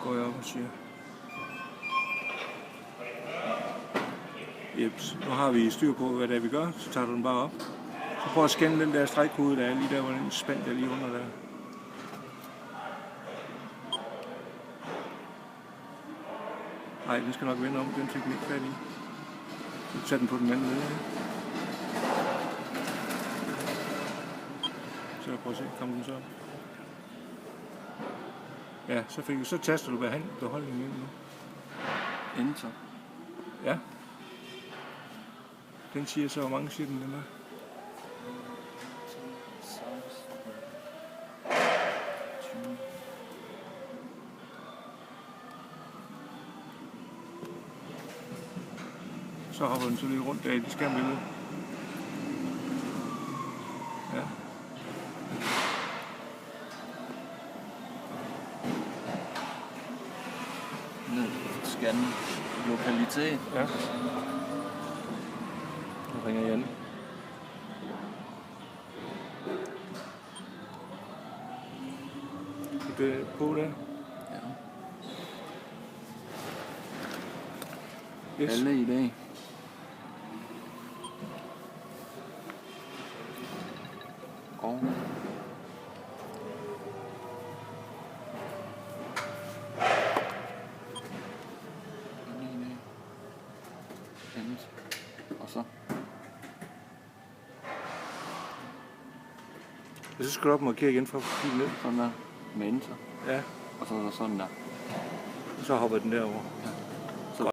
går jeg op og siger, jeps, nu har vi styr på, hvad det er, vi gør, så tager du den bare op. Så prøv at scanne den der stregkode, der er lige der, hvor den spændt der lige under der. Nej, den skal nok vende om, den fik vi ikke fat i. Så tager den på den anden led. Så prøv at se, kom den så op. Ja, så taster du beholdningen ind nu. Enter. Ja. Den siger så, hvor mange siger den er. Så hopper den så lidt rundt der i det skærmbillede. Ja. Ned, scanne lokalitet. Ja. Nu ringer Jan. Det er på der. Ja. Yes. Alle i dag. Og og så Så skal du op og markere igen for at få ned. sådan der med enter. Ja. Og så er der sådan der. Så hopper den derover. Ja.